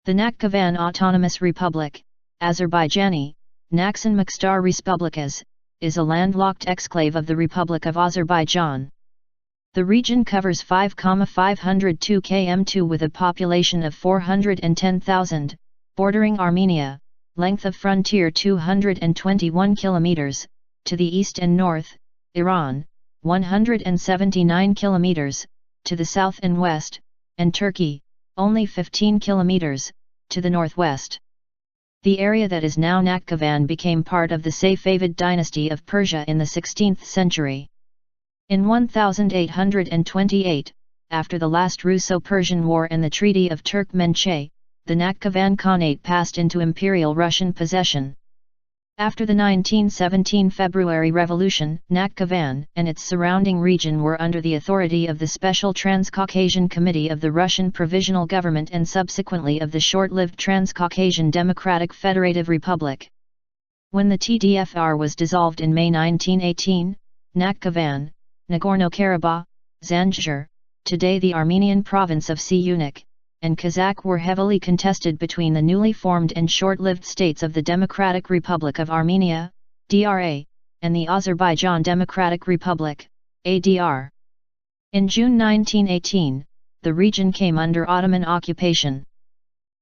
The Nakhchivan Autonomous Republic, Azerbaijani, Naxçıvan Muxtar Respublikası, is a landlocked exclave of the Republic of Azerbaijan. The region covers 5,502 km2 with a population of 410,000, bordering Armenia, length of frontier 221 km, to the east and north, Iran, 179 km, to the south and west, and Turkey, only 15 km, to the northwest. The area that is now Nakhchivan became part of the Safavid dynasty of Persia in the 16th century. In 1828, after the last Russo-Persian War and the Treaty of Turkmenchay, the Nakhchivan Khanate passed into Imperial Russian possession. After the 1917 February Revolution, Nakhchivan and its surrounding region were under the authority of the Special Transcaucasian Committee of the Russian Provisional Government and subsequently of the short-lived Transcaucasian Democratic Federative Republic. When the TDFR was dissolved in May 1918, Nakhchivan, Nagorno-Karabakh, Zanjan, today the Armenian province of Siyunik, and Kazakh were heavily contested between the newly formed and short-lived states of the Democratic Republic of Armenia, DRA, and the Azerbaijan Democratic Republic, ADR. In June 1918, the region came under Ottoman occupation.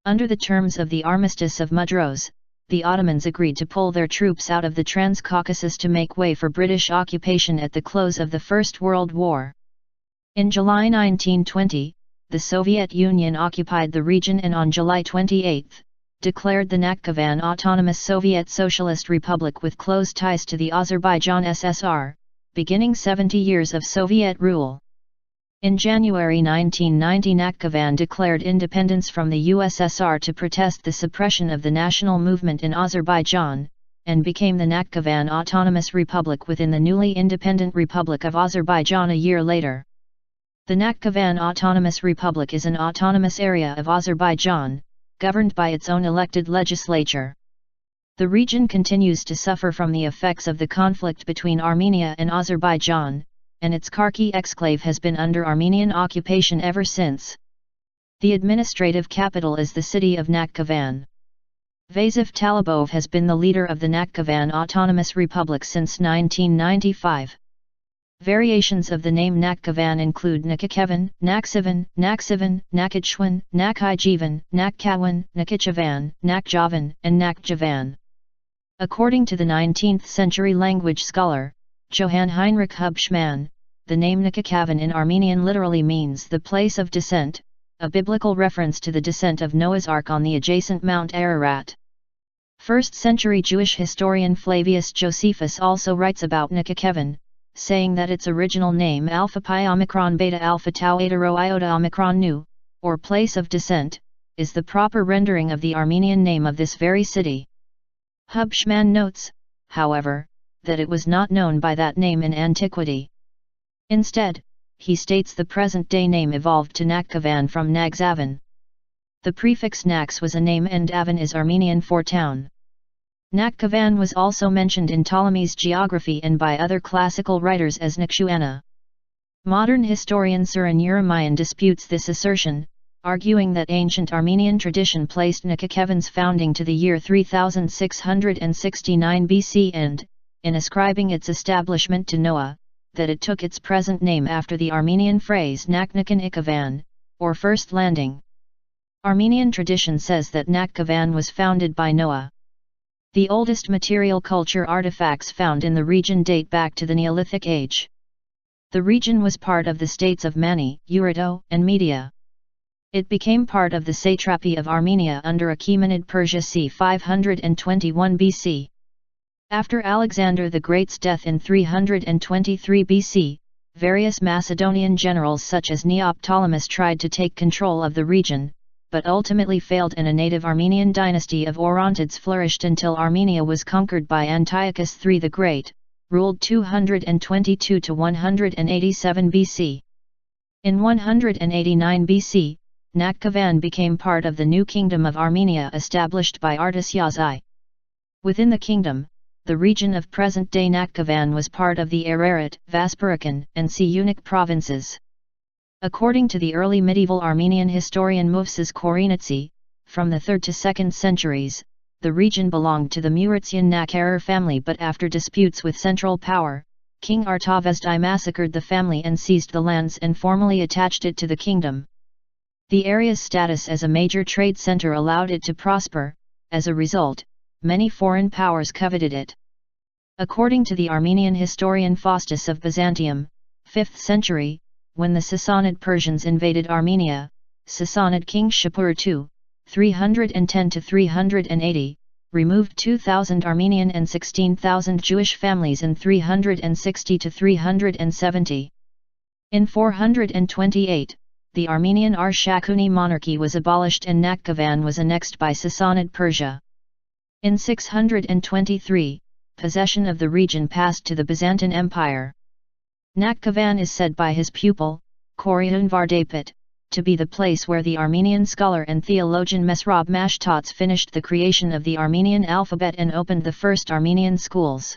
Under the terms of the Armistice of Mudros, the Ottomans agreed to pull their troops out of the Transcaucasus to make way for British occupation at the close of the First World War. In July 1920, the Soviet Union occupied the region and on July 28, declared the Nakhchivan Autonomous Soviet Socialist Republic with close ties to the Azerbaijan SSR, beginning 70 years of Soviet rule. In January 1990, Nakhchivan declared independence from the USSR to protest the suppression of the national movement in Azerbaijan, and became the Nakhchivan Autonomous Republic within the newly independent Republic of Azerbaijan a year later. The Nakhchivan Autonomous Republic is an autonomous area of Azerbaijan, governed by its own elected legislature. The region continues to suffer from the effects of the conflict between Armenia and Azerbaijan, and its Karki exclave has been under Armenian occupation ever since. The administrative capital is the city of Nakhchivan. Vasif Talibov has been the leader of the Nakhchivan Autonomous Republic since 1995. Variations of the name Nakhchivan include Nakhchivan, Naxçıvan, Naxçıvan, Nakhchivan, Nakhchivan, Nakhchivan, Nakhchivan, Nakhçıvan, and Nakhçıvan. According to the 19th century language scholar, Johann Heinrich Hubschmann, the name Nakhchivan in Armenian literally means the place of descent, a biblical reference to the descent of Noah's Ark on the adjacent Mount Ararat. 1st century Jewish historian Flavius Josephus also writes about Nakhchivan, saying that its original name Alpha Pi Omicron Beta Alpha Tau Eta Rho Iota Omicron Nu, or place of descent, is the proper rendering of the Armenian name of this very city. Hubschmann notes, however, that it was not known by that name in antiquity. Instead, he states the present-day name evolved to Nakhchivan from Naxçıvan. The prefix Nax was a name and Avan is Armenian for town. Nakhchivan was also mentioned in Ptolemy's geography and by other classical writers as Naxuana. Modern historian Suren Uramian disputes this assertion, arguing that ancient Armenian tradition placed Nakhchivan's founding to the year 3669 BC and, in ascribing its establishment to Noah, that it took its present name after the Armenian phrase Nakhnikan Ikavan, or first landing. Armenian tradition says that Nakhchivan was founded by Noah. The oldest material culture artifacts found in the region date back to the Neolithic Age. The region was part of the states of Mani, Urartu, and Media. It became part of the satrapy of Armenia under Achaemenid Persia c. 521 BC. After Alexander the Great's death in 323 BC, various Macedonian generals such as Neoptolemus tried to take control of the region, but ultimately failed and a native Armenian dynasty of Orontids flourished until Armenia was conquered by Antiochus III the Great, ruled 222 to 187 BC. In 189 BC, Nakhchivan became part of the new kingdom of Armenia established by Artaxias I. Within the kingdom, the region of present-day Nakhchivan was part of the Ararat, Vaspurakan, and Siyunik provinces. According to the early medieval Armenian historian Movses Korinetsi, From the 3rd to 2nd centuries, the region belonged to the Muratian Nakhçıvan family, but after disputes with central power, King Artavasdi massacred the family and seized the lands and formally attached it to the kingdom. The area's status as a major trade center allowed it to prosper. As a result, many foreign powers coveted it. According to the Armenian historian Faustus of Byzantium, 5th century, when the Sassanid Persians invaded Armenia, Sassanid king Shapur II, 310–380, removed 2,000 Armenian and 16,000 Jewish families in 360–370. In 428, the Armenian Arshakuni monarchy was abolished and Nakhchivan was annexed by Sassanid Persia. In 623, possession of the region passed to the Byzantine Empire. Nakhchivan is said by his pupil, Koryun Vardapet, to be the place where the Armenian scholar and theologian Mesrab Mashtats finished the creation of the Armenian alphabet and opened the first Armenian schools.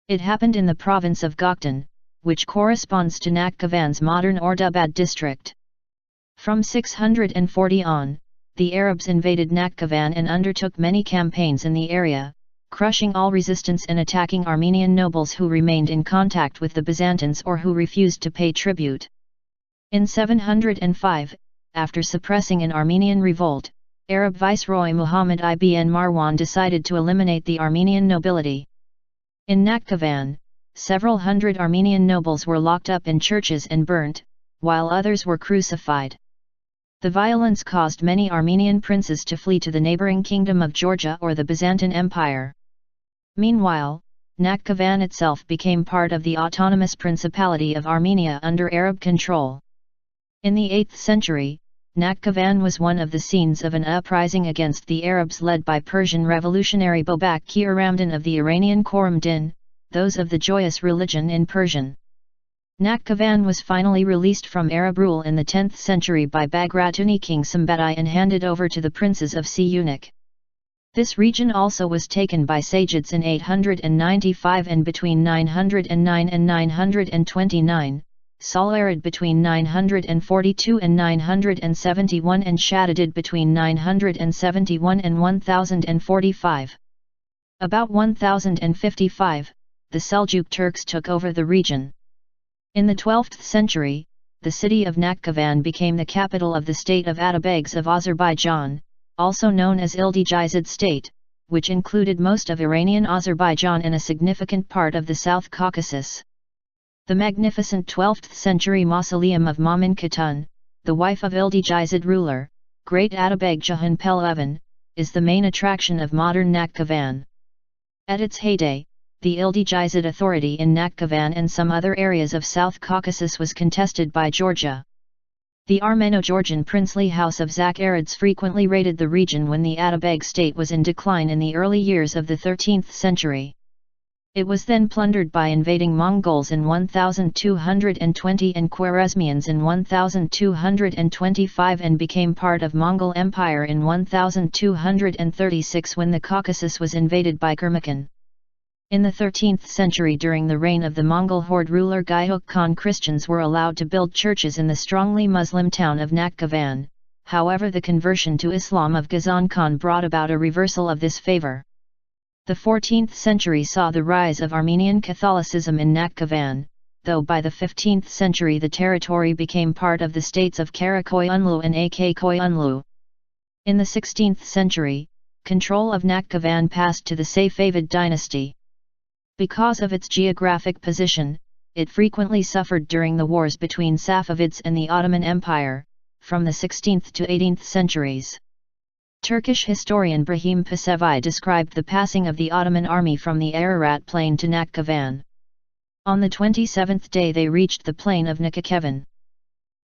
It happened in the province of Goktan, which corresponds to Nakhchivan's modern Ordubad district. From 640 on, the Arabs invaded Nakhchivan and undertook many campaigns in the area, crushing all resistance and attacking Armenian nobles who remained in contact with the Byzantines or who refused to pay tribute. In 705, after suppressing an Armenian revolt, Arab viceroy Muhammad ibn Marwan decided to eliminate the Armenian nobility. In Nakhchivan, several hundred Armenian nobles were locked up in churches and burnt, while others were crucified. The violence caused many Armenian princes to flee to the neighboring kingdom of Georgia or the Byzantine Empire. Meanwhile, Nakhchivan itself became part of the autonomous Principality of Armenia under Arab control. In the 8th century, Nakhchivan was one of the scenes of an uprising against the Arabs led by Persian revolutionary Babak Kiaramdan of the Iranian Khorram Din, those of the joyous religion in Persian. Nakhchivan was finally released from Arab rule in the 10th century by Bagratuni king Sambadai and handed over to the princes of Siyunik. This region also was taken by Sajids in 895 and between 909 and 929, Salarid between 942 and 971 and Shaddadid between 971 and 1045. About 1055, the Seljuk Turks took over the region. In the 12th century, the city of Nakhchivan became the capital of the state of Atabegs of Azerbaijan, also known as Ildijizid state, which included most of Iranian Azerbaijan and a significant part of the South Caucasus. The magnificent 12th century mausoleum of Mamun Khatun, the wife of Ildijizid ruler, Great Atabeg Jahan Pehlevan, is the main attraction of modern Nakhchivan. At its heyday, the Ildijizid authority in Nakhchivan and some other areas of South Caucasus was contested by Georgia. The Armeno-Georgian princely house of Zakharids frequently raided the region when the Atabeg state was in decline in the early years of the 13th century. It was then plundered by invading Mongols in 1220 and Khwarezmians in 1225 and became part of Mongol Empire in 1236 when the Caucasus was invaded by Kurmakan. In the 13th century, during the reign of the Mongol horde ruler Gayuk Khan, Christians were allowed to build churches in the strongly Muslim town of Nakhchivan. However, the conversion to Islam of Ghazan Khan brought about a reversal of this favor. The 14th century saw the rise of Armenian Catholicism in Nakhchivan, though by the 15th century the territory became part of the states of Karakoyunlu and Ak-Koyunlu. In the 16th century, control of Nakhchivan passed to the Safavid dynasty. Because of its geographic position, it frequently suffered during the wars between Safavids and the Ottoman Empire, from the 16th to 18th centuries. Turkish historian Brahim Pasevi described the passing of the Ottoman army from the Ararat plain to Nakhchivan. On the 27th day they reached the plain of Nakhchivan.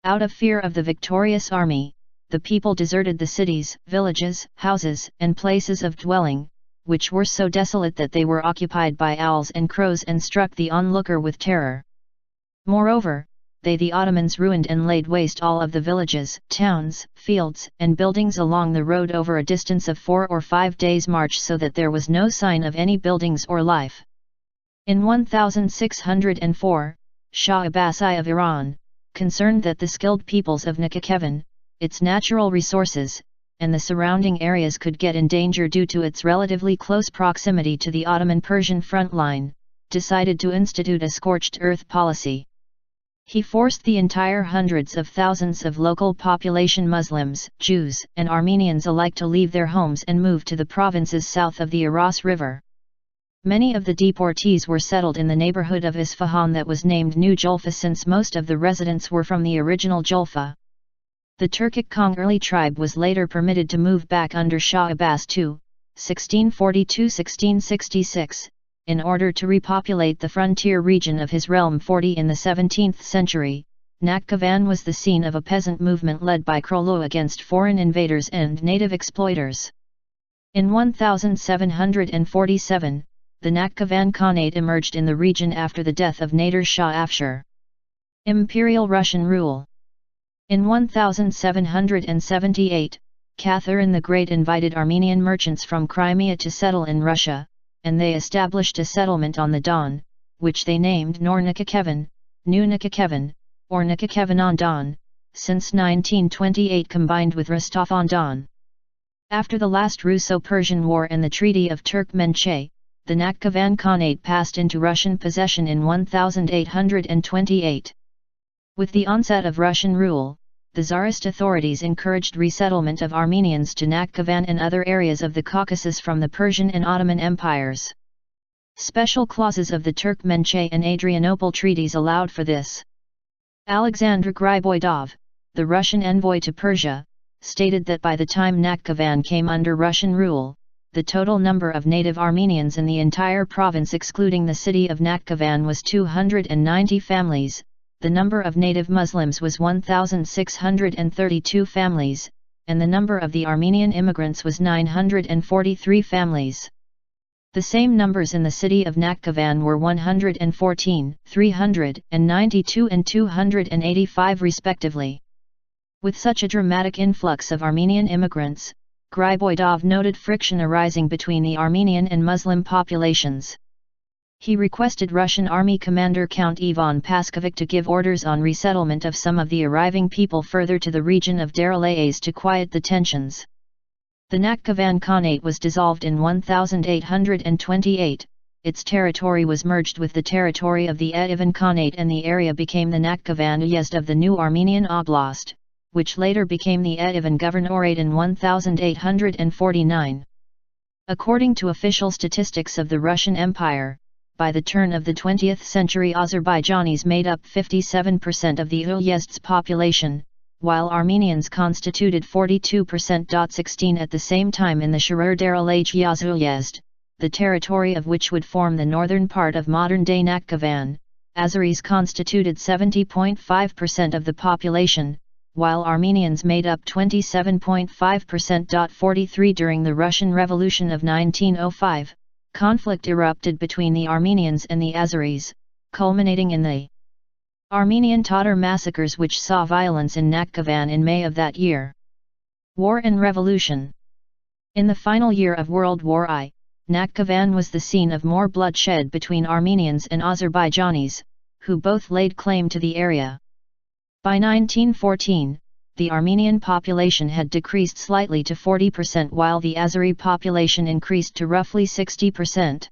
Out of fear of the victorious army, the people deserted the cities, villages, houses, and places of dwelling, which were so desolate that they were occupied by owls and crows and struck the onlooker with terror. Moreover, the Ottomans ruined and laid waste all of the villages, towns, fields, and buildings along the road over a distance of 4 or 5 days' march, so that there was no sign of any buildings or life. In 1604, Shah Abbasi of Iran, concerned that the skilled peoples of Nakhchivan, its natural resources, and the surrounding areas could get in danger due to its relatively close proximity to the Ottoman-Persian front line, decided to institute a scorched earth policy. He forced the entire hundreds of thousands of local population Muslims, Jews, and Armenians alike to leave their homes and move to the provinces south of the Aras River. Many of the deportees were settled in the neighborhood of Isfahan that was named New Julfa since most of the residents were from the original Julfa. The Turkic Kongerli tribe was later permitted to move back under Shah Abbas II, 1642–1666, in order to repopulate the frontier region of his realm. In the 17th century, Nakhchivan was the scene of a peasant movement led by Krolu against foreign invaders and native exploiters. In 1747, the Nakhchivan Khanate emerged in the region after the death of Nader Shah Afshar. Imperial Russian rule. In 1778, Catherine the Great invited Armenian merchants from Crimea to settle in Russia, and they established a settlement on the Don, which they named Nor Nakhchivan, New Nakhchivan, or Nakhchivan-on-Don, since 1928 combined with Rostov-on-Don. After the last Russo-Persian War and the Treaty of Turkmenchay, the Nakhchivan Khanate passed into Russian possession in 1828. With the onset of Russian rule, the Tsarist authorities encouraged resettlement of Armenians to Nakhchivan and other areas of the Caucasus from the Persian and Ottoman empires. Special clauses of the Turkmenchay and Adrianople treaties allowed for this. Alexander Griboidov, the Russian envoy to Persia, stated that by the time Nakhchivan came under Russian rule, the total number of native Armenians in the entire province excluding the city of Nakhchivan was 290 families, the number of native Muslims was 1,632 families, and the number of the Armenian immigrants was 943 families. The same numbers in the city of Nakhchivan were 114, 392 and 285 respectively. With such a dramatic influx of Armenian immigrants, Griboidov noted friction arising between the Armenian and Muslim populations. He requested Russian Army Commander Count Ivan Paskovic to give orders on resettlement of some of the arriving people further to the region of Daralayes to quiet the tensions. The Nakhchivan Khanate was dissolved in 1828, its territory was merged with the territory of the Etivan Khanate and the area became the Nakhchivan Uyezd of the new Armenian Oblast, which later became the Etivan Governorate in 1849. According to official statistics of the Russian Empire, by the turn of the 20th century Azerbaijanis made up 57% of the Uyezd's population, while Armenians constituted 42%. At the same time in the Shirur Daralaj Uyezd, the territory of which would form the northern part of modern-day Nakhchivan, Azeris constituted 70.5% of the population, while Armenians made up 27.5%. 43 During the Russian Revolution of 1905, conflict erupted between the Armenians and the Azeris, culminating in the Armenian Tatar massacres which saw violence in Nakhchivan in May of that year. War and Revolution. In the final year of World War I, Nakhchivan was the scene of more bloodshed between Armenians and Azerbaijanis, who both laid claim to the area. By 1914, the Armenian population had decreased slightly to 40% while the Azeri population increased to roughly 60%.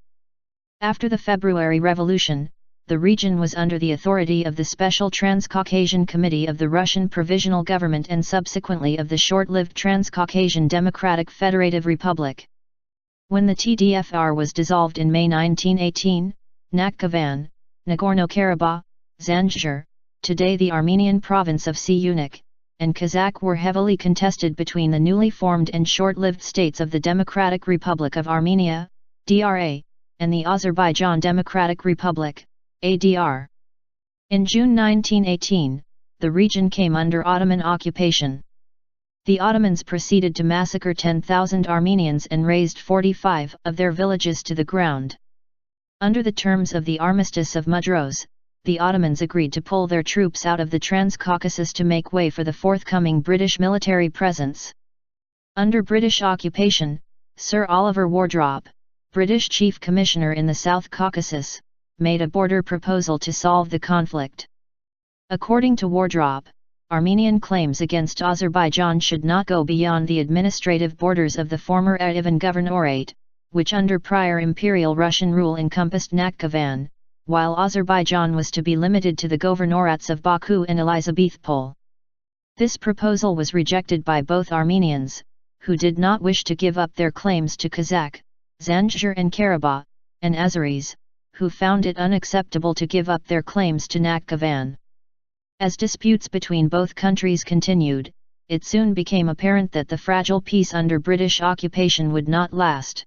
After the February Revolution, the region was under the authority of the Special Transcaucasian Committee of the Russian Provisional Government and subsequently of the short-lived Transcaucasian Democratic Federative Republic. When the TDFR was dissolved in May 1918, Nakhchivan, Nagorno-Karabakh, Zanjan, today the Armenian province of Siyunik, and Kazakh were heavily contested between the newly formed and short-lived states of the Democratic Republic of Armenia, DRA, and the Azerbaijan Democratic Republic, ADR. In June 1918, the region came under Ottoman occupation. The Ottomans proceeded to massacre 10,000 Armenians and razed 45 of their villages to the ground. Under the terms of the Armistice of Mudros, the Ottomans agreed to pull their troops out of the Transcaucasus to make way for the forthcoming British military presence. Under British occupation, Sir Oliver Wardrop, British Chief Commissioner in the South Caucasus, made a border proposal to solve the conflict. According to Wardrop, Armenian claims against Azerbaijan should not go beyond the administrative borders of the former Yerevan Governorate, which under prior Imperial Russian rule encompassed Nakhchivan, while Azerbaijan was to be limited to the governorates of Baku and Elizabethpol. This proposal was rejected by both Armenians, who did not wish to give up their claims to Kazakh, Zanjan and Karabakh, and Azeris, who found it unacceptable to give up their claims to Nakhchivan. As disputes between both countries continued, it soon became apparent that the fragile peace under British occupation would not last.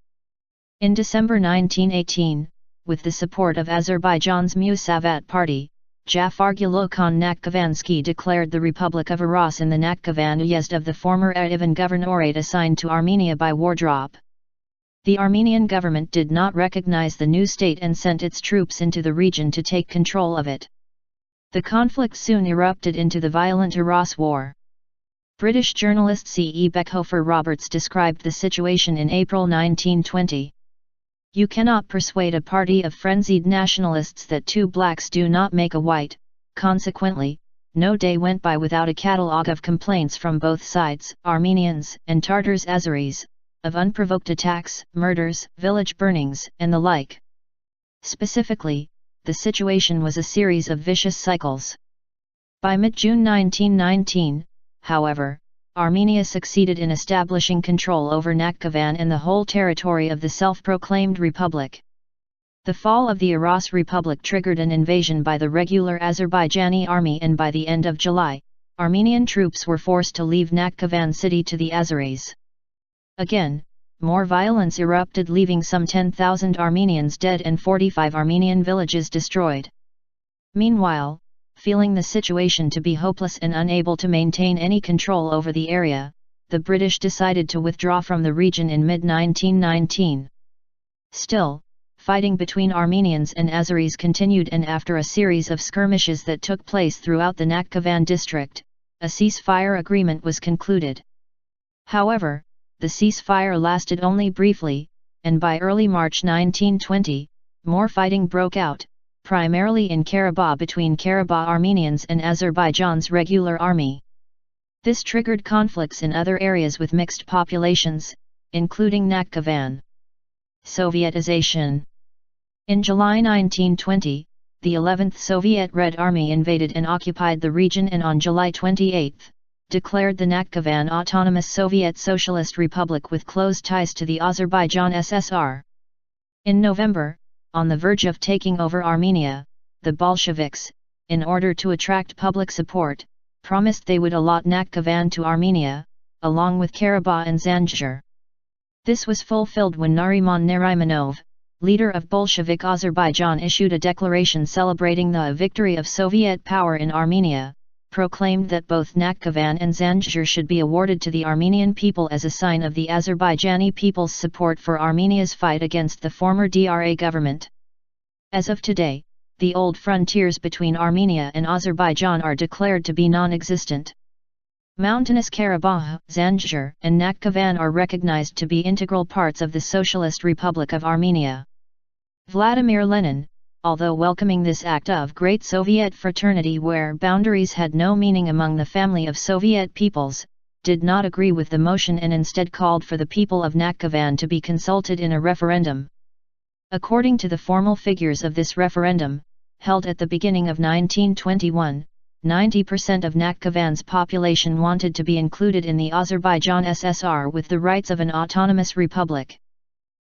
In December 1918, with the support of Azerbaijan's Musavat party, Jafargul Khan Nakhchivansky declared the Republic of Aras in the Nakhchivan uyezd of the former Yerevan Governorate assigned to Armenia by Wardrop. The Armenian government did not recognize the new state and sent its troops into the region to take control of it. The conflict soon erupted into the violent Aras War. British journalist C.E. Beckhofer Roberts described the situation in April 1920. "You cannot persuade a party of frenzied nationalists that two blacks do not make a white, consequently, no day went by without a catalogue of complaints from both sides, Armenians and Tartars Azeris, of unprovoked attacks, murders, village burnings, and the like." Specifically, the situation was a series of vicious cycles. By mid-June 1919, however, Armenia succeeded in establishing control over Nakhchivan and the whole territory of the self-proclaimed republic. The fall of the Aras Republic triggered an invasion by the regular Azerbaijani army, and by the end of July, Armenian troops were forced to leave Nakhchivan city to the Azeris. Again, more violence erupted, leaving some 10,000 Armenians dead and 45 Armenian villages destroyed. Meanwhile, feeling the situation to be hopeless and unable to maintain any control over the area, the British decided to withdraw from the region in mid-1919. Still, fighting between Armenians and Azeris continued, and after a series of skirmishes that took place throughout the Nakhchivan district, a ceasefire agreement was concluded. However, the ceasefire lasted only briefly, and by early March 1920, more fighting broke out, primarily in Karabakh between Karabakh Armenians and Azerbaijan's regular army. This triggered conflicts in other areas with mixed populations, including Nakhchivan. Sovietization. In July 1920, the 11th Soviet Red Army invaded and occupied the region, and on July 28, declared the Nakhchivan Autonomous Soviet Socialist Republic with close ties to the Azerbaijan SSR. In November, on the verge of taking over Armenia, the Bolsheviks, in order to attract public support, promised they would allot Nakhchivan to Armenia, along with Karabakh and Zanjan. This was fulfilled when Nariman Narimanov, leader of Bolshevik Azerbaijan, issued a declaration celebrating the victory of Soviet power in Armenia, proclaimed that both Nakhchivan and Zanjan should be awarded to the Armenian people as a sign of the Azerbaijani people's support for Armenia's fight against the former DRA government. As of today, the old frontiers between Armenia and Azerbaijan are declared to be non-existent. Mountainous Karabakh, Zanjan, and Nakhchivan are recognized to be integral parts of the Socialist Republic of Armenia. Vladimir Lenin, although welcoming this act of great Soviet fraternity where boundaries had no meaning among the family of Soviet peoples, did not agree with the motion and instead called for the people of Nakhchivan to be consulted in a referendum. According to the formal figures of this referendum, held at the beginning of 1921, 90% of Nakhchivan's population wanted to be included in the Azerbaijan SSR with the rights of an autonomous republic.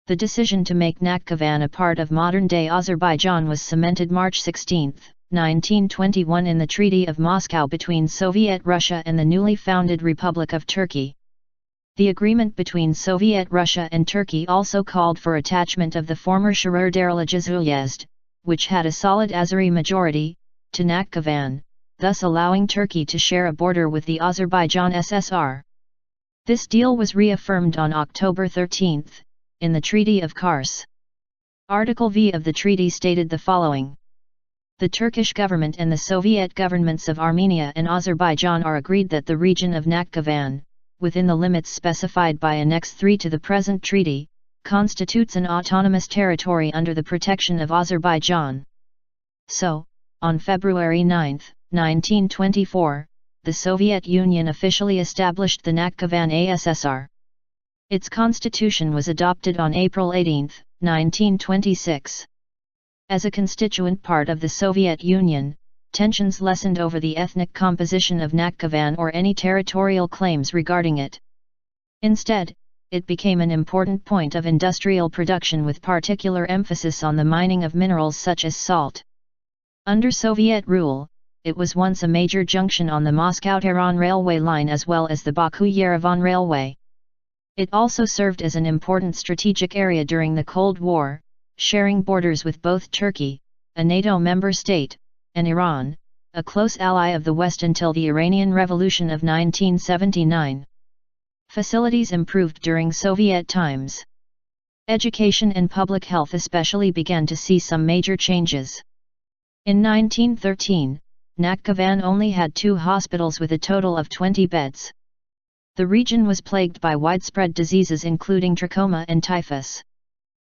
The decision to make Nakhchivan a part of modern-day Azerbaijan was cemented March 16, 1921 in the Treaty of Moscow between Soviet Russia and the newly founded Republic of Turkey. The agreement between Soviet Russia and Turkey also called for attachment of the former Şehir Darülcezir, which had a solid Azeri majority, to Nakhchivan, thus allowing Turkey to share a border with the Azerbaijan SSR. This deal was reaffirmed on October 13, in the Treaty of Kars. Article V of the treaty stated the following: the Turkish government and the Soviet governments of Armenia and Azerbaijan are agreed that the region of Nakhchivan, within the limits specified by Annex 3 to the present treaty, constitutes an autonomous territory under the protection of Azerbaijan. So, on February 9, 1924, the Soviet Union officially established the Nakhchivan ASSR. Its constitution was adopted on April 18, 1926. As a constituent part of the Soviet Union, tensions lessened over the ethnic composition of Nakhchivan or any territorial claims regarding it. Instead, it became an important point of industrial production with particular emphasis on the mining of minerals such as salt. Under Soviet rule, it was once a major junction on the Moscow-Tehran railway line as well as the Baku-Yerevan railway. It also served as an important strategic area during the Cold War, sharing borders with both Turkey, a NATO member state, and Iran, a close ally of the West until the Iranian Revolution of 1979. Facilities improved during Soviet times. Education and public health especially began to see some major changes. In 1913, Nakhchivan only had 2 hospitals with a total of 20 beds. The region was plagued by widespread diseases including trachoma and typhus.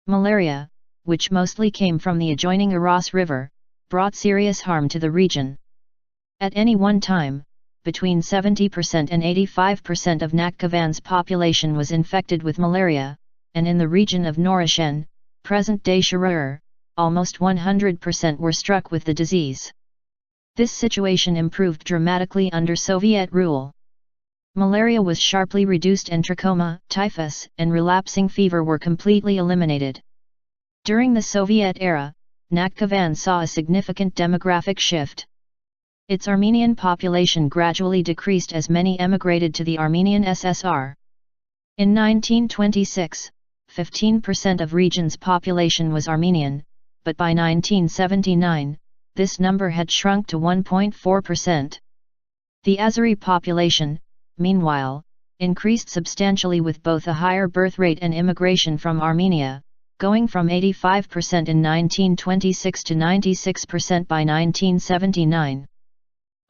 Malaria, which mostly came from the adjoining Aras River, brought serious harm to the region. At any one time, between 70% and 85% of Nakhchivan's population was infected with malaria, and in the region of Norishen, present-day Shirur, almost 100% were struck with the disease. This situation improved dramatically under Soviet rule. Malaria was sharply reduced and trachoma, typhus, and relapsing fever were completely eliminated. During the Soviet era, Nakhchivan saw a significant demographic shift. Its Armenian population gradually decreased as many emigrated to the Armenian SSR. In 1926, 15% of region's population was Armenian, but by 1979, this number had shrunk to 1.4%. The Azeri population, meanwhile, increased substantially with both a higher birth rate and immigration from Armenia, going from 85% in 1926 to 96% by 1979.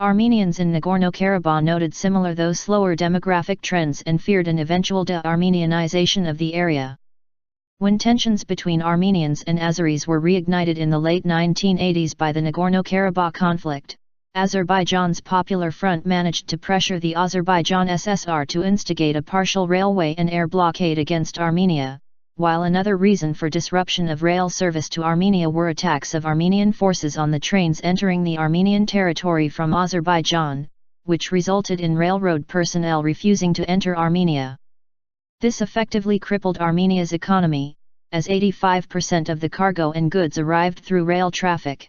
Armenians in Nagorno-Karabakh noted similar though slower demographic trends and feared an eventual de-Armenianization of the area. When tensions between Armenians and Azeris were reignited in the late 1980s by the Nagorno-Karabakh conflict, Azerbaijan's Popular Front managed to pressure the Azerbaijan SSR to instigate a partial railway and air blockade against Armenia, while another reason for disruption of rail service to Armenia were attacks of Armenian forces on the trains entering the Armenian territory from Azerbaijan, which resulted in railroad personnel refusing to enter Armenia. This effectively crippled Armenia's economy, as 85% of the cargo and goods arrived through rail traffic.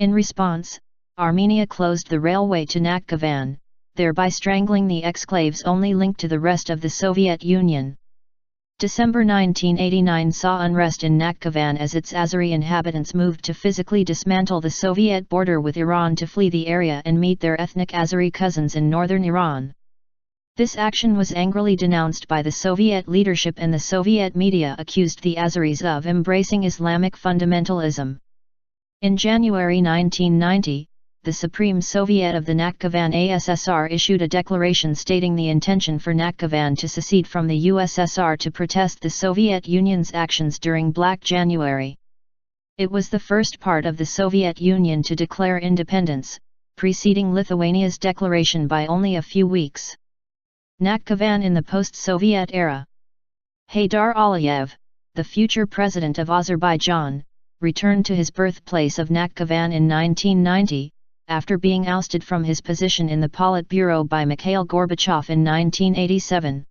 In response, Armenia closed the railway to Nakhchivan, thereby strangling the exclave's only link to the rest of the Soviet Union. December 1989 saw unrest in Nakhchivan as its Azeri inhabitants moved to physically dismantle the Soviet border with Iran to flee the area and meet their ethnic Azeri cousins in northern Iran. This action was angrily denounced by the Soviet leadership, and the Soviet media accused the Azeris of embracing Islamic fundamentalism. In January 1990, the Supreme Soviet of the Nakhchivan ASSR issued a declaration stating the intention for Nakhchivan to secede from the USSR to protest the Soviet Union's actions during Black January. It was the first part of the Soviet Union to declare independence, preceding Lithuania's declaration by only a few weeks. Nakhchivan in the post-Soviet era. Haydar Aliyev, the future president of Azerbaijan, returned to his birthplace of Nakhchivan in 1990, after being ousted from his position in the Politburo by Mikhail Gorbachev in 1987.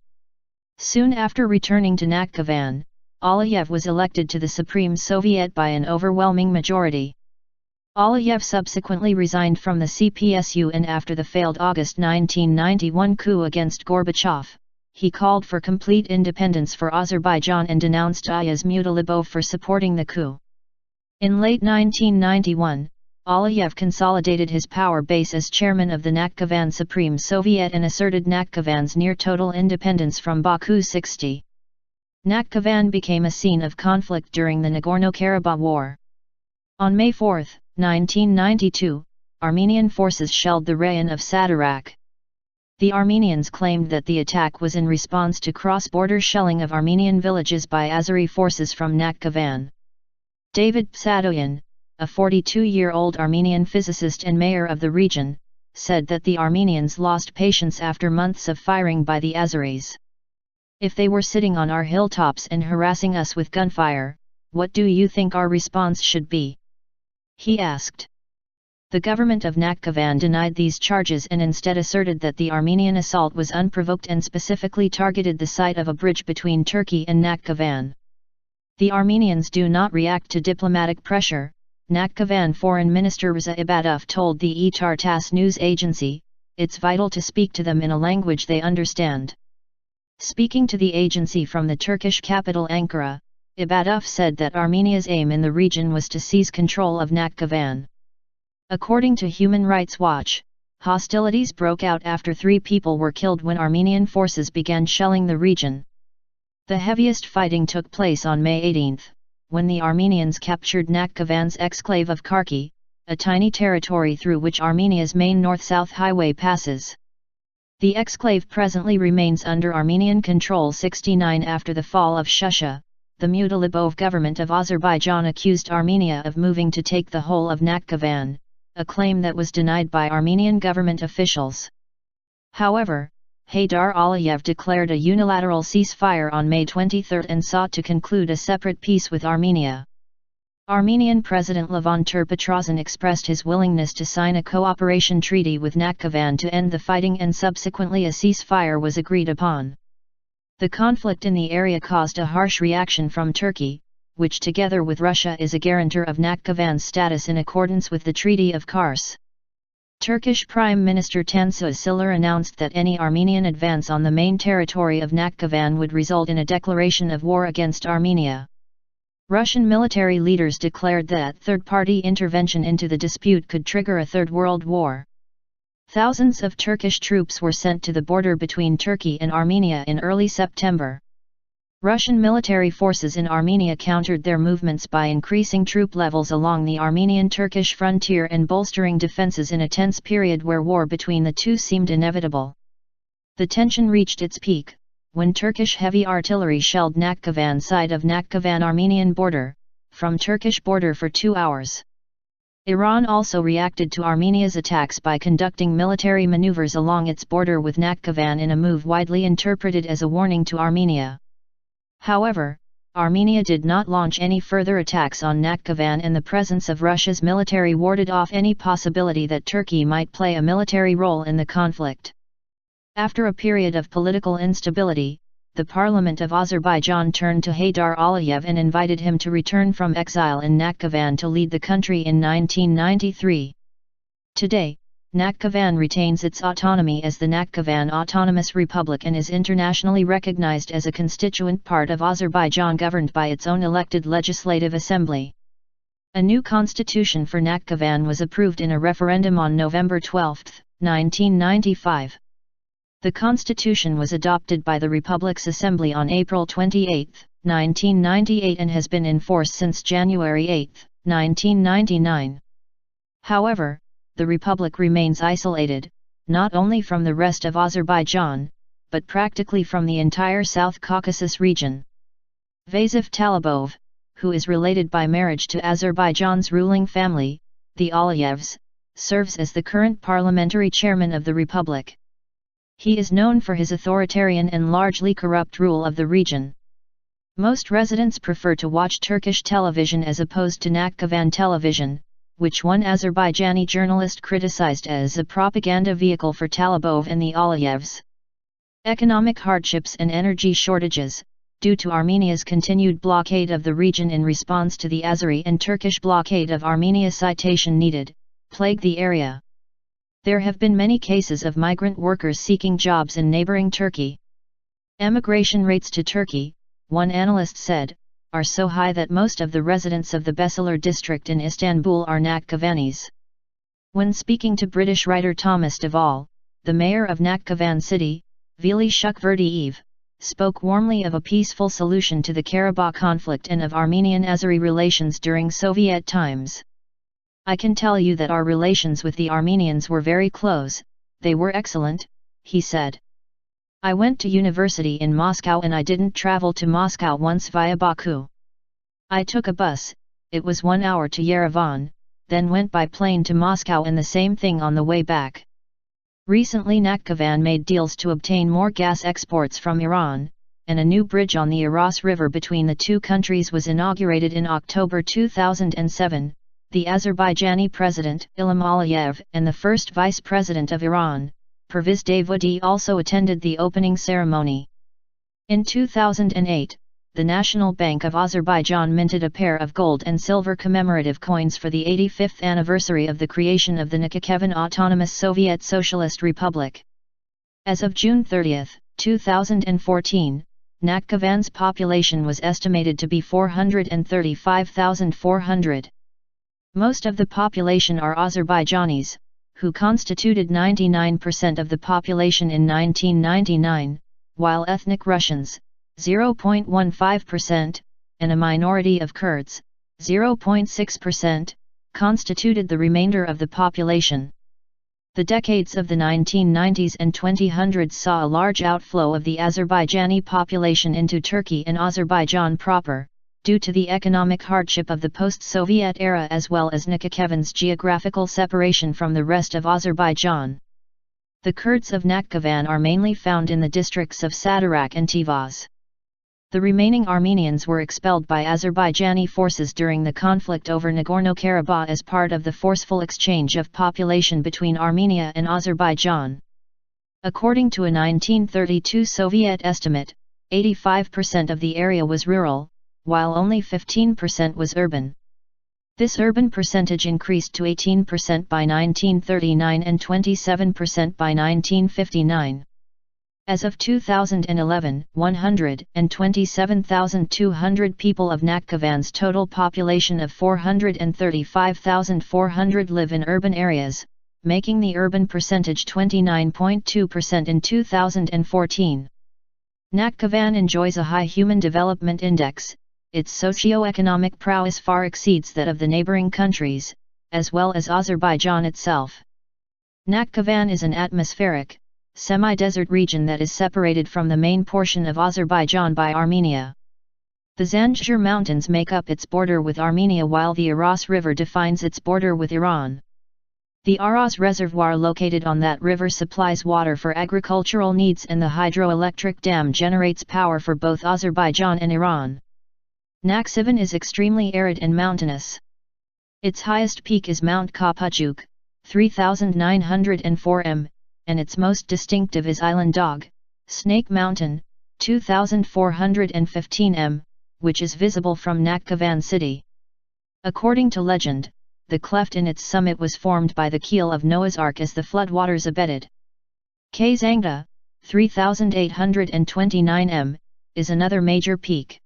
Soon after returning to Nakhchivan, Aliyev was elected to the Supreme Soviet by an overwhelming majority. Aliyev subsequently resigned from the CPSU, and after the failed August 1991 coup against Gorbachev, he called for complete independence for Azerbaijan and denounced Ayaz Mutalibov for supporting the coup. In late 1991, Aliyev consolidated his power base as chairman of the Nakhchivan Supreme Soviet and asserted Nakhchivan's near-total independence from Baku 60. Nakhchivan became a scene of conflict during the Nagorno-Karabakh War. On May 4, 1992, Armenian forces shelled the rayon of Sadarak. The Armenians claimed that the attack was in response to cross-border shelling of Armenian villages by Azeri forces from Nakhchivan. David Psadoyan, a 42-year-old Armenian physicist and mayor of the region, said that the Armenians lost patience after months of firing by the Azeris. If they were sitting on our hilltops and harassing us with gunfire, what do you think our response should be? He asked. The government of Nakhchivan denied these charges and instead asserted that the Armenian assault was unprovoked and specifically targeted the site of a bridge between Turkey and Nakhchivan. The Armenians do not react to diplomatic pressure, Nakhchivan Foreign Minister Rza Ibadov told the TASS news agency. It's vital to speak to them in a language they understand. Speaking to the agency from the Turkish capital Ankara, Ibadov said that Armenia's aim in the region was to seize control of Nakhchivan. According to Human Rights Watch, hostilities broke out after 3 people were killed when Armenian forces began shelling the region. The heaviest fighting took place on May 18, when the Armenians captured Nakhchivan's exclave of Karki, a tiny territory through which Armenia's main north-south highway passes. The exclave presently remains under Armenian control 69 after the fall of Shusha. The Mutalibov government of Azerbaijan accused Armenia of moving to take the whole of Nakhchivan, a claim that was denied by Armenian government officials. However, Haydar Aliyev declared a unilateral ceasefire on May 23 and sought to conclude a separate peace with Armenia. Armenian President Levon Ter-Petrosyan expressed his willingness to sign a cooperation treaty with Nakhchivan to end the fighting and subsequently a ceasefire was agreed upon. The conflict in the area caused a harsh reaction from Turkey, which together with Russia is a guarantor of Nakhchivan's status in accordance with the Treaty of Kars. Turkish Prime Minister Tansu Çiller announced that any Armenian advance on the main territory of Nakhchivan would result in a declaration of war against Armenia. Russian military leaders declared that third-party intervention into the dispute could trigger a Third World War. Thousands of Turkish troops were sent to the border between Turkey and Armenia in early September. Russian military forces in Armenia countered their movements by increasing troop levels along the Armenian-Turkish frontier and bolstering defenses in a tense period where war between the two seemed inevitable. The tension reached its peak when Turkish heavy artillery shelled Nakhchivan side of Nakhchivan-Armenian border, from Turkish border for 2 hours. Iran also reacted to Armenia's attacks by conducting military maneuvers along its border with Nakhchivan in a move widely interpreted as a warning to Armenia. However, Armenia did not launch any further attacks on Nakhchivan and the presence of Russia's military warded off any possibility that Turkey might play a military role in the conflict. After a period of political instability, the Parliament of Azerbaijan turned to Haydar Aliyev and invited him to return from exile in Nakhchivan to lead the country in 1993. Today, Nakhchivan retains its autonomy as the Nakhchivan Autonomous Republic and is internationally recognized as a constituent part of Azerbaijan governed by its own elected legislative assembly. A new constitution for Nakhchivan was approved in a referendum on November 12, 1995. The constitution was adopted by the Republic's Assembly on April 28, 1998 and has been in force since January 8, 1999. However, the Republic remains isolated, not only from the rest of Azerbaijan, but practically from the entire South Caucasus region. Vasif Talibov, who is related by marriage to Azerbaijan's ruling family, the Aliyevs, serves as the current parliamentary chairman of the Republic. He is known for his authoritarian and largely corrupt rule of the region. Most residents prefer to watch Turkish television as opposed to Nakhchivan television, which one Azerbaijani journalist criticized as a propaganda vehicle for Talibov and the Aliyevs. Economic hardships and energy shortages, due to Armenia's continued blockade of the region in response to the Azeri and Turkish blockade of Armenia citation needed, plague the area. There have been many cases of migrant workers seeking jobs in neighboring Turkey. Emigration rates to Turkey, one analyst said, are so high that most of the residents of the Besseler district in Istanbul are Nakhchivanis. When speaking to British writer Thomas Duvall, the mayor of Nakhchivan city, Veli Shukverdiyev, spoke warmly of a peaceful solution to the Karabakh conflict and of Armenian-Azeri relations during Soviet times. I can tell you that our relations with the Armenians were very close, they were excellent, he said. I went to university in Moscow and I didn't travel to Moscow once via Baku. I took a bus, it was 1 hour to Yerevan, then went by plane to Moscow and the same thing on the way back. Recently Nakhchivan made deals to obtain more gas exports from Iran, and a new bridge on the Aras River between the two countries was inaugurated in October 2007. The Azerbaijani President, Ilham Aliyev, and the first Vice President of Iran, Pervez Davudi, also attended the opening ceremony. In 2008, the National Bank of Azerbaijan minted a pair of gold and silver commemorative coins for the 85th anniversary of the creation of the Nakhchivan Autonomous Soviet Socialist Republic. As of June 30, 2014, Nakhchivan's population was estimated to be 435,400. Most of the population are Azerbaijanis, who constituted 99% of the population in 1999, while ethnic Russians, 0.15%, and a minority of Kurds, 0.6%, constituted the remainder of the population. The decades of the 1990s and 2000s saw a large outflow of the Azerbaijani population into Turkey and Azerbaijan proper, due to the economic hardship of the post-Soviet era as well as Nakhchivan's geographical separation from the rest of Azerbaijan. The Kurds of Nakhchivan are mainly found in the districts of Sadarak and Tivaz. The remaining Armenians were expelled by Azerbaijani forces during the conflict over Nagorno-Karabakh as part of the forceful exchange of population between Armenia and Azerbaijan. According to a 1932 Soviet estimate, 85% of the area was rural, while only 15% was urban. This urban percentage increased to 18% by 1939 and 27% by 1959. As of 2011, 127,200 people of Nakhchivan's total population of 435,400 live in urban areas, making the urban percentage 29.2% in 2014. Nakhchivan enjoys a high Human Development Index. Its socio-economic prowess far exceeds that of the neighboring countries, as well as Azerbaijan itself. Nakhchivan is an atmospheric, semi-desert region that is separated from the main portion of Azerbaijan by Armenia. The Zanjir Mountains make up its border with Armenia while the Aras River defines its border with Iran. The Aras Reservoir located on that river supplies water for agricultural needs and the hydroelectric dam generates power for both Azerbaijan and Iran. Nakhchivan is extremely arid and mountainous. Its highest peak is Mount Kapajuk, 3,904 m, and its most distinctive is Island Dog, Snake Mountain, 2,415 m, which is visible from Nakhchivan city. According to legend, the cleft in its summit was formed by the keel of Noah's Ark as the floodwaters abated. Kazangda, 3,829 m, is another major peak.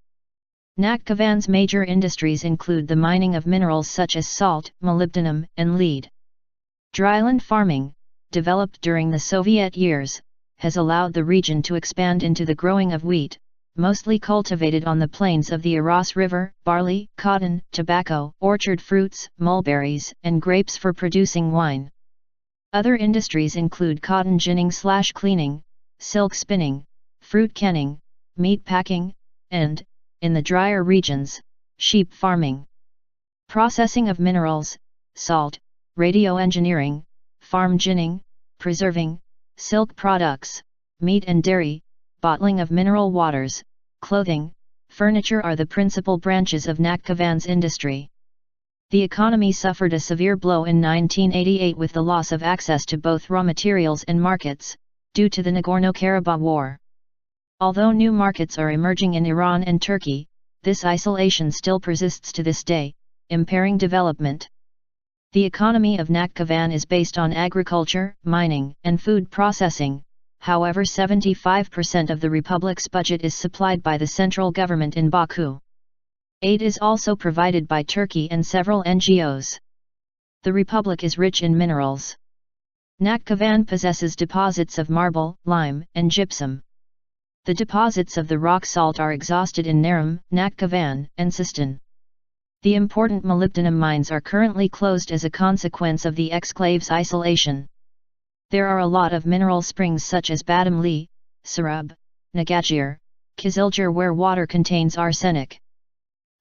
Nakhchivan's major industries include the mining of minerals such as salt, molybdenum, and lead. Dryland farming, developed during the Soviet years, has allowed the region to expand into the growing of wheat, mostly cultivated on the plains of the Aras River, barley, cotton, tobacco, orchard fruits, mulberries, and grapes for producing wine. Other industries include cotton ginning/cleaning, silk spinning, fruit canning, meat packing, and, in the drier regions, sheep farming. Processing of minerals, salt, radio engineering, farm ginning, preserving, silk products, meat and dairy, bottling of mineral waters, clothing, furniture are the principal branches of Nakhchivan's industry. The economy suffered a severe blow in 1988 with the loss of access to both raw materials and markets, due to the Nagorno-Karabakh War. Although new markets are emerging in Iran and Turkey, this isolation still persists to this day, impairing development. The economy of Nakhchivan is based on agriculture, mining, and food processing. However, 75% of the republic's budget is supplied by the central government in Baku. Aid is also provided by Turkey and several NGOs. The republic is rich in minerals. Nakhchivan possesses deposits of marble, lime, and gypsum. The deposits of the rock salt are exhausted in Naram, Nakhchivan, and Sistan. The important molybdenum mines are currently closed as a consequence of the exclave's isolation. There are a lot of mineral springs such as Badamli, Sarab, Nagajir, Kizilgir where water contains arsenic.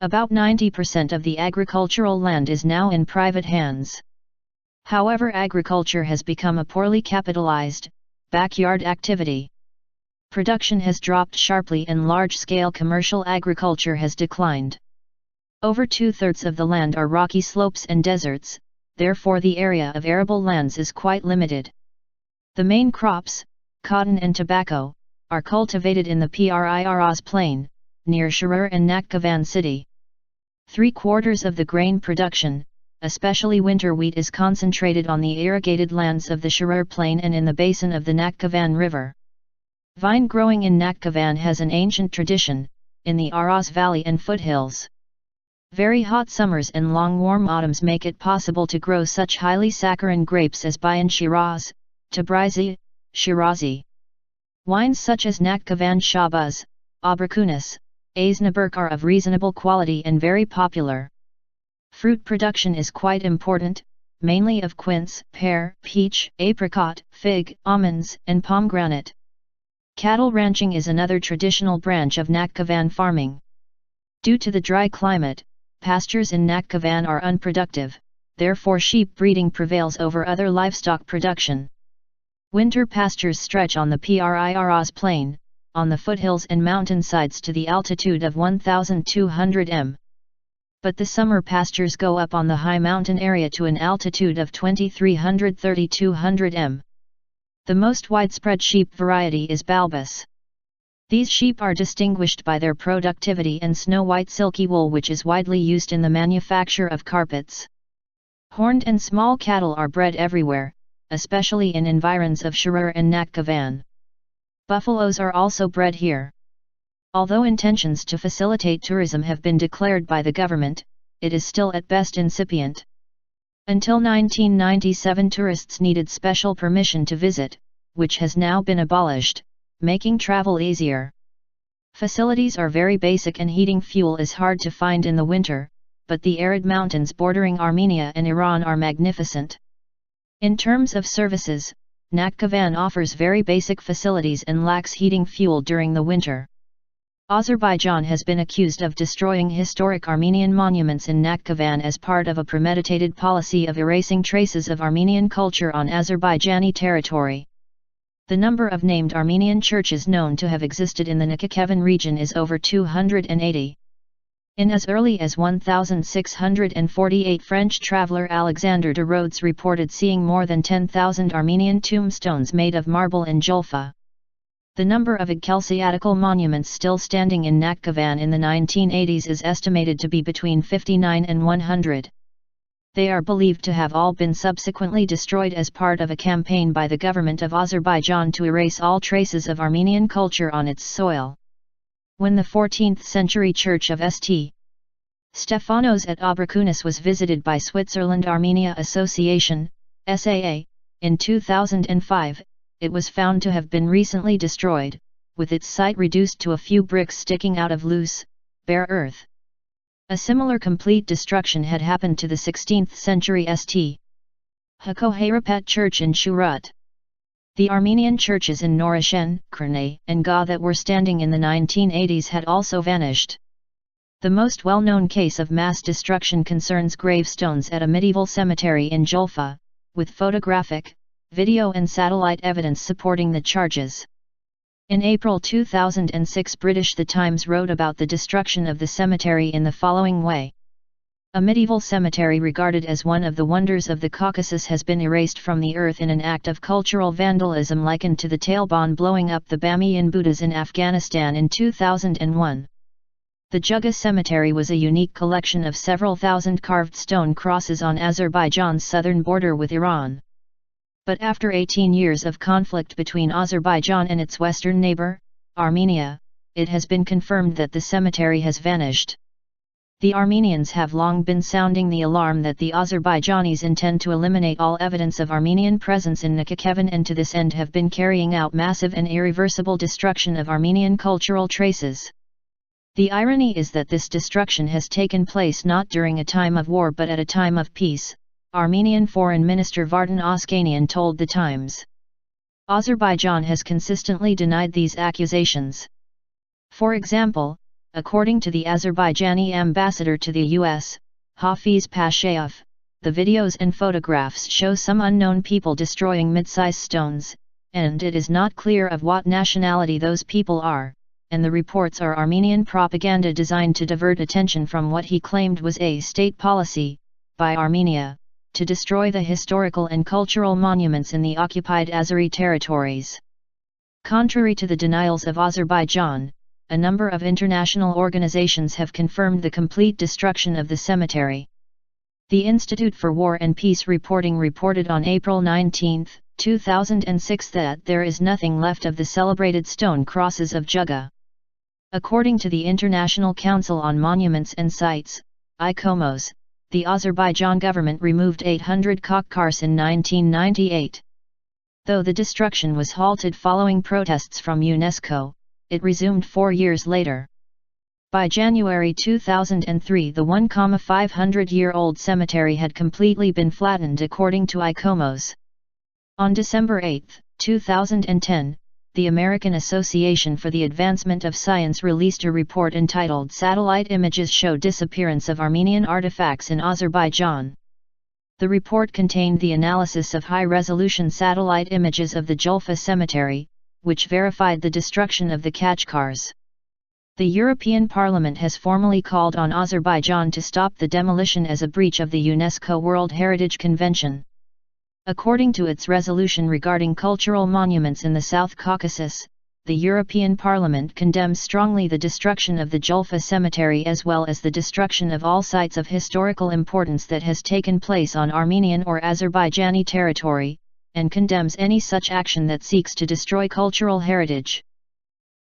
About 90% of the agricultural land is now in private hands. However, agriculture has become a poorly capitalized, backyard activity. Production has dropped sharply and large-scale commercial agriculture has declined. Over 2/3 of the land are rocky slopes and deserts, therefore the area of arable lands is quite limited. The main crops, cotton and tobacco, are cultivated in the Priraz plain, near Shirur and Nakhçıvan city. 3/4 of the grain production, especially winter wheat, is concentrated on the irrigated lands of the Shirur plain and in the basin of the Nakhçıvan river. Vine growing in Nakhçıvan has an ancient tradition, in the Araz Valley and foothills. Very hot summers and long warm autumns make it possible to grow such highly saccharine grapes as Bayan Shiraz, Tabrizi, Shirazi. Wines such as Nakhçıvan Shabaz, Abrakunis, Aznaburk are of reasonable quality and very popular. Fruit production is quite important, mainly of quince, pear, peach, apricot, fig, almonds, and pomegranate. Cattle ranching is another traditional branch of Nakhçıvan farming. Due to the dry climate, pastures in Nakhçıvan are unproductive, therefore sheep breeding prevails over other livestock production. Winter pastures stretch on the Priraz plain, on the foothills and mountainsides to the altitude of 1,200 m. But the summer pastures go up on the high mountain area to an altitude of 2,300–2,200 m. The most widespread sheep variety is Balbus. These sheep are distinguished by their productivity and snow-white silky wool, which is widely used in the manufacture of carpets. Horned and small cattle are bred everywhere, especially in environs of Shirur and Nakhçıvan. Buffaloes are also bred here. Although intentions to facilitate tourism have been declared by the government, it is still at best incipient. Until 1997, tourists needed special permission to visit, which has now been abolished, making travel easier. Facilities are very basic and heating fuel is hard to find in the winter, but the arid mountains bordering Armenia and Iran are magnificent. In terms of services, Nakhçıvan offers very basic facilities and lacks heating fuel during the winter. Azerbaijan has been accused of destroying historic Armenian monuments in Nakhçıvan as part of a premeditated policy of erasing traces of Armenian culture on Azerbaijani territory. The number of named Armenian churches known to have existed in the Nakhchivan region is over 280. In as early as 1648, French traveller Alexandre de Rhodes reported seeing more than 10,000 Armenian tombstones made of marble in Julfa. The number of ecclesiastical monuments still standing in Nakhçıvan in the 1980s is estimated to be between 59 and 100. They are believed to have all been subsequently destroyed as part of a campaign by the government of Azerbaijan to erase all traces of Armenian culture on its soil. When the 14th century church of St. Stephanos at Abrakunis was visited by Switzerland Armenia Association, SAA, in 2005, it was found to have been recently destroyed, with its site reduced to a few bricks sticking out of loose, bare earth. A similar complete destruction had happened to the 16th century St. Hakoharapet church in Shurut. The Armenian churches in Norashen, Kernay, and Ga that were standing in the 1980s had also vanished. The most well-known case of mass destruction concerns gravestones at a medieval cemetery in Julfa, with photographic, video and satellite evidence supporting the charges. In April 2006, British The Times wrote about the destruction of the cemetery in the following way. A medieval cemetery regarded as one of the wonders of the Caucasus has been erased from the earth in an act of cultural vandalism likened to the Taliban blowing up the Bamiyan Buddhas in Afghanistan in 2001. The Juga Cemetery was a unique collection of several thousand carved stone crosses on Azerbaijan's southern border with Iran. But after 18 years of conflict between Azerbaijan and its western neighbor, Armenia, it has been confirmed that the cemetery has vanished. The Armenians have long been sounding the alarm that the Azerbaijanis intend to eliminate all evidence of Armenian presence in Nakhchivan, and to this end have been carrying out massive and irreversible destruction of Armenian cultural traces. The irony is that this destruction has taken place not during a time of war but at a time of peace, Armenian Foreign Minister Vardan Oskanian told The Times. Azerbaijan has consistently denied these accusations. For example, according to the Azerbaijani ambassador to the U.S., Hafiz Pashayev, the videos and photographs show some unknown people destroying mid-size stones, and it is not clear of what nationality those people are, and the reports are Armenian propaganda designed to divert attention from what he claimed was a state policy, by Armenia, to destroy the historical and cultural monuments in the occupied Azeri territories. Contrary to the denials of Azerbaijan, a number of international organizations have confirmed the complete destruction of the cemetery. The Institute for War and Peace Reporting reported on April 19, 2006 that there is nothing left of the celebrated stone crosses of Juga. According to the International Council on Monuments and Sites, ICOMOS, the Azerbaijan government removed 800 Khachkars in 1998. Though the destruction was halted following protests from UNESCO, it resumed 4 years later. By January 2003 the 1,500-year-old cemetery had completely been flattened according to ICOMOS. On December 8, 2010, the American Association for the Advancement of Science released a report entitled Satellite Images Show Disappearance of Armenian Artifacts in Azerbaijan. The report contained the analysis of high-resolution satellite images of the Julfa cemetery, which verified the destruction of the Khachkars. The European Parliament has formally called on Azerbaijan to stop the demolition as a breach of the UNESCO World Heritage Convention. According to its resolution regarding cultural monuments in the South Caucasus, the European Parliament condemns strongly the destruction of the Julfa cemetery as well as the destruction of all sites of historical importance that has taken place on Armenian or Azerbaijani territory, and condemns any such action that seeks to destroy cultural heritage.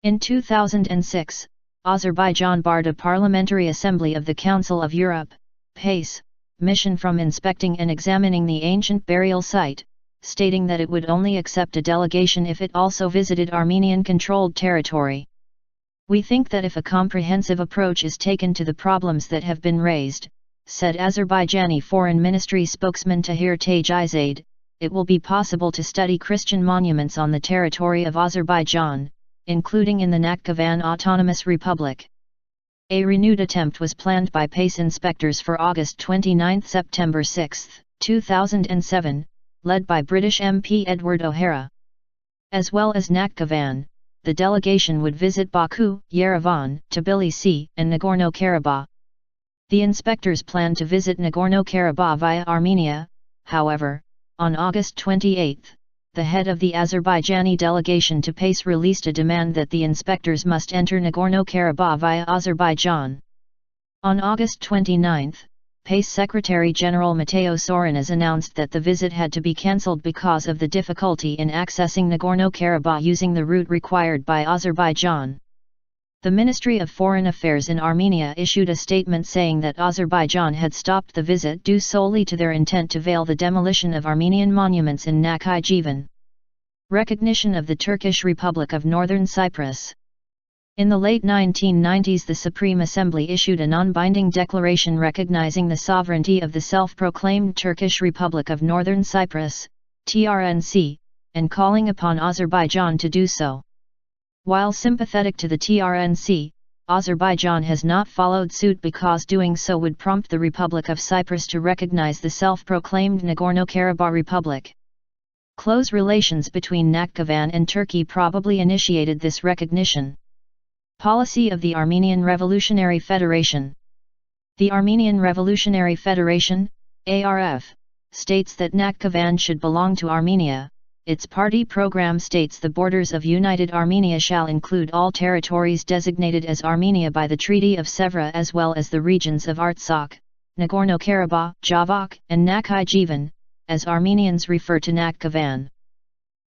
In 2006, Azerbaijan barred a Parliamentary Assembly of the Council of Europe, PACE, mission from inspecting and examining the ancient burial site, stating that it would only accept a delegation if it also visited Armenian-controlled territory. We think that if a comprehensive approach is taken to the problems that have been raised, said Azerbaijani Foreign Ministry spokesman Tahir Tajizade, it will be possible to study Christian monuments on the territory of Azerbaijan, including in the Nakhchivan Autonomous Republic. A renewed attempt was planned by PACE inspectors for August 29–September 6, 2007, led by British MP Edward O'Hara. As well as Nakhchivan, the delegation would visit Baku, Yerevan, Tbilisi, and Nagorno-Karabakh. The inspectors planned to visit Nagorno-Karabakh via Armenia. However, on August 28, the head of the Azerbaijani delegation to PACE released a demand that the inspectors must enter Nagorno-Karabakh via Azerbaijan. On August 29, PACE Secretary-General Mateo Sorinas announced that the visit had to be cancelled because of the difficulty in accessing Nagorno-Karabakh using the route required by Azerbaijan. The Ministry of Foreign Affairs in Armenia issued a statement saying that Azerbaijan had stopped the visit due solely to their intent to veil the demolition of Armenian monuments in Nakhchivan. Recognition of the Turkish Republic of Northern Cyprus. In the late 1990s, the Supreme Assembly issued a non-binding declaration recognizing the sovereignty of the self-proclaimed Turkish Republic of Northern Cyprus, TRNC, and calling upon Azerbaijan to do so. While sympathetic to the TRNC, Azerbaijan has not followed suit because doing so would prompt the Republic of Cyprus to recognize the self-proclaimed Nagorno-Karabakh Republic. Close relations between Nakhchivan and Turkey probably initiated this recognition. Policy of the Armenian Revolutionary Federation. The Armenian Revolutionary Federation, ARF, states that Nakhchivan should belong to Armenia. Its party program states the borders of United Armenia shall include all territories designated as Armenia by the Treaty of Sèvres as well as the regions of Artsakh, Nagorno-Karabakh, Javakh, and Nakhchivan, as Armenians refer to Nakhchivan.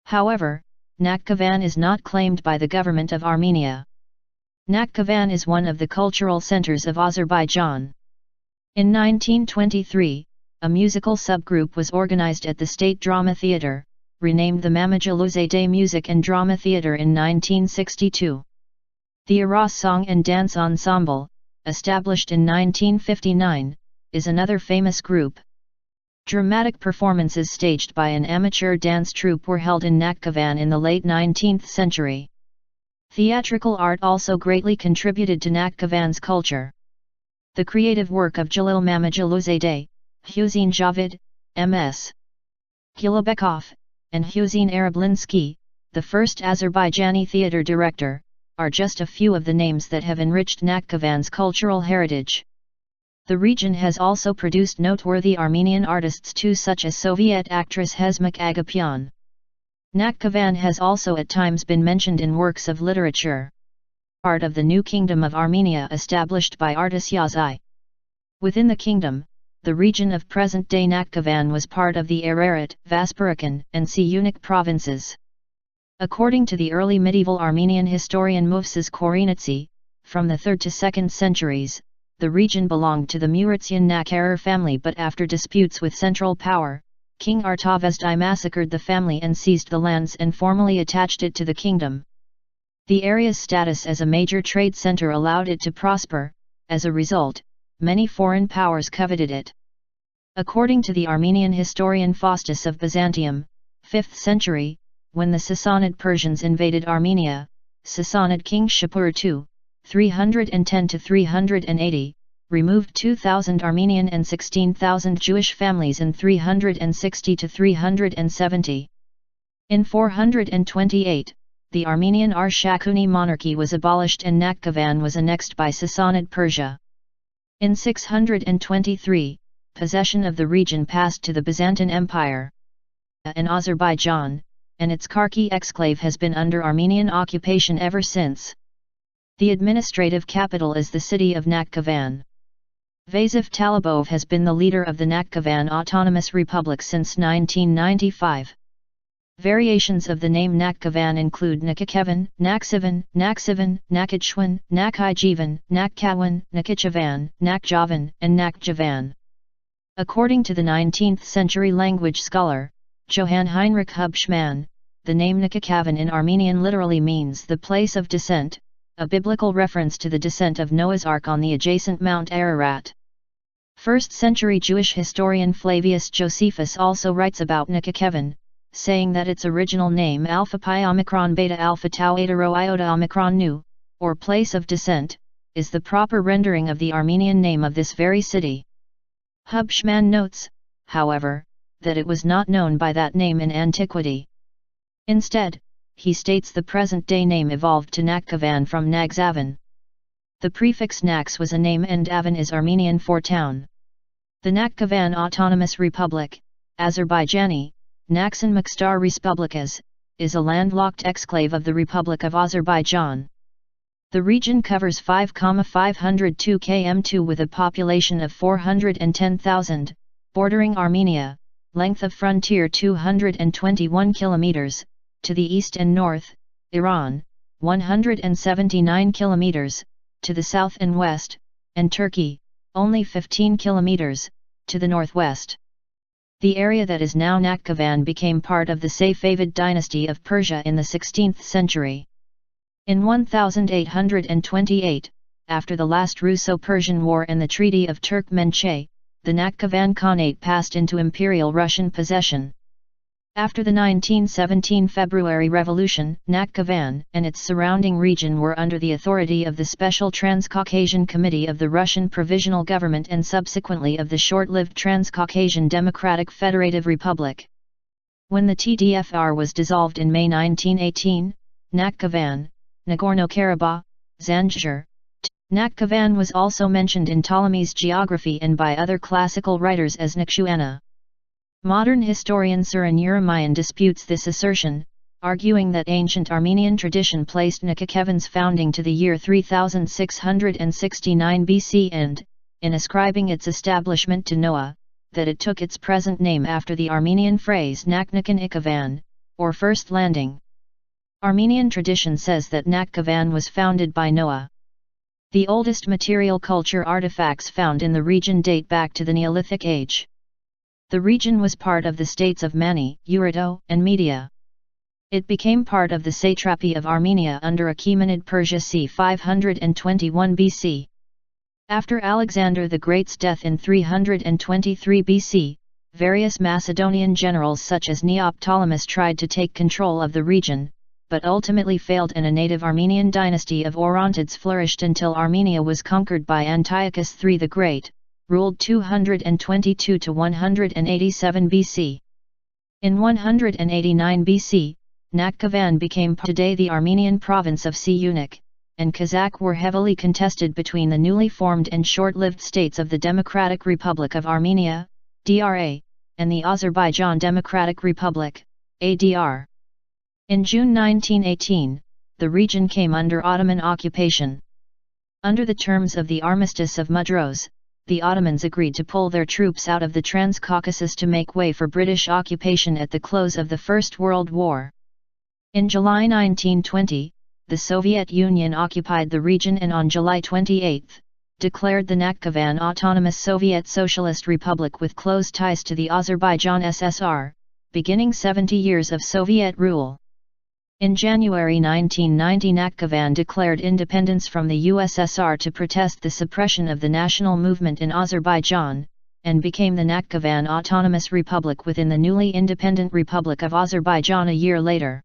However, Nakhchivan is not claimed by the government of Armenia. Nakhchivan is one of the cultural centers of Azerbaijan. In 1923, a musical subgroup was organized at the State Drama Theatre, renamed the Mamajalouzade Music and Drama Theatre in 1962. The Aras Song and Dance Ensemble, established in 1959, is another famous group. Dramatic performances staged by an amateur dance troupe were held in Nakhchivan in the late 19th century. Theatrical art also greatly contributed to Nakhchivan's culture. The creative work of Jalil Mamajalouzade, Hüseyin Javid, M.S. Gulabekov, and Hüseyin Arablinski, the first Azerbaijani theatre director, are just a few of the names that have enriched Nakhchivan's cultural heritage. The region has also produced noteworthy Armenian artists too, such as Soviet actress Hezmak Agapyan. Nakhchivan has also at times been mentioned in works of literature. Part of the new Kingdom of Armenia established by artist Yazai. Within the kingdom, the region of present-day Nakhchivan was part of the Ararat, Vaspurakan, and Siyunik provinces. According to the early medieval Armenian historian Mufsas Korinetsi, from the 3rd to 2nd centuries, the region belonged to the Muritsian Nakharer family, but after disputes with central power, King Artavasdi massacred the family and seized the lands and formally attached it to the kingdom. The area's status as a major trade center allowed it to prosper. As a result, many foreign powers coveted it. According to the Armenian historian Faustus of Byzantium, 5th century, when the Sassanid Persians invaded Armenia, Sassanid king Shapur II, 310–380, removed 2,000 Armenian and 16,000 Jewish families in 360–370. In 428, the Armenian Arshakuni monarchy was abolished and Nakhchivan was annexed by Sassanid Persia. In 623, possession of the region passed to the Byzantine Empire. In Azerbaijan, and its Karki exclave has been under Armenian occupation ever since. The administrative capital is the city of Nakhchivan. Vasif Talibov has been the leader of the Nakhchivan Autonomous Republic since 1995. Variations of the name Nakhchivan include Nakhchivan, Naxçıvan, Naxçıvan, Nakhchivan, Nakhchivan, Nakhchivan, Nakhchivan, Nakhçıvan, and Nakhçıvan. According to the 19th century language scholar, Johann Heinrich Hubschmann, the name Nakhchivan in Armenian literally means the place of descent, a biblical reference to the descent of Noah's Ark on the adjacent Mount Ararat. 1st century Jewish historian Flavius Josephus also writes about Nakhchivan, saying that its original name Alpha Pi Omicron Beta Alpha Tau Eta Rho Iota Omicron Nu, or place of descent, is the proper rendering of the Armenian name of this very city. Hubschmann notes, however, that it was not known by that name in antiquity. Instead, he states the present-day name evolved to Nakhchivan from Naxçıvan. The prefix Nax was a name and Avan is Armenian for town. The Nakhçıvan Autonomous Republic, Azerbaijani, Naxçıvan Muxtar Respublikası, is a landlocked exclave of the Republic of Azerbaijan. The region covers 5,502 km2 with a population of 410,000, bordering Armenia, length of frontier 221 km, to the east and north, Iran, 179 km, to the south and west, and Turkey, only 15 km, to the northwest. The area that is now Nakhchivan became part of the Safavid dynasty of Persia in the 16th century. In 1828, after the last Russo-Persian War and the Treaty of Turkmenchay, the Nakhchivan Khanate passed into Imperial Russian possession. After the 1917 February Revolution, Nakhchivan and its surrounding region were under the authority of the Special Transcaucasian Committee of the Russian Provisional Government and subsequently of the short-lived Transcaucasian Democratic Federative Republic. When the TDFR was dissolved in May 1918, Nakhchivan, Nagorno-Karabakh, Zanjan. Nakhchivan was also mentioned in Ptolemy's geography and by other classical writers as Naxuana. Modern historian Suren Yeremian disputes this assertion, arguing that ancient Armenian tradition placed Nakhchivan's founding to the year 3669 BC and, in ascribing its establishment to Noah, that it took its present name after the Armenian phrase Nakhnikan Ikavan, or first landing. Armenian tradition says that Nakhchivan was founded by Noah. The oldest material culture artifacts found in the region date back to the Neolithic Age. The region was part of the states of Mani, Urartu, and Media. It became part of the satrapy of Armenia under Achaemenid Persia c. 521 BC. After Alexander the Great's death in 323 BC, various Macedonian generals such as Neoptolemus tried to take control of the region, but ultimately failed and a native Armenian dynasty of Orontids flourished until Armenia was conquered by Antiochus III the Great, ruled 222 to 187 BC. In 189 BC, Nakhchivan became today the Armenian province of Siyunik, and Kazakh were heavily contested between the newly formed and short-lived states of the Democratic Republic of Armenia, DRA, and the Azerbaijan Democratic Republic, ADR. In June 1918, the region came under Ottoman occupation. Under the terms of the Armistice of Mudros, the Ottomans agreed to pull their troops out of the Transcaucasus to make way for British occupation at the close of the First World War. In July 1920, the Soviet Union occupied the region and on July 28, declared the Nakhchivan Autonomous Soviet Socialist Republic with close ties to the Azerbaijan SSR, beginning 70 years of Soviet rule. In January 1990, Nakhchivan declared independence from the USSR to protest the suppression of the national movement in Azerbaijan, and became the Nakhchivan Autonomous Republic within the newly independent Republic of Azerbaijan a year later.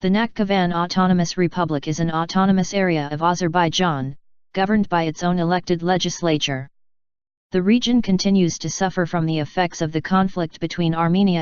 The Nakhchivan Autonomous Republic is an autonomous area of Azerbaijan, governed by its own elected legislature. The region continues to suffer from the effects of the conflict between Armenia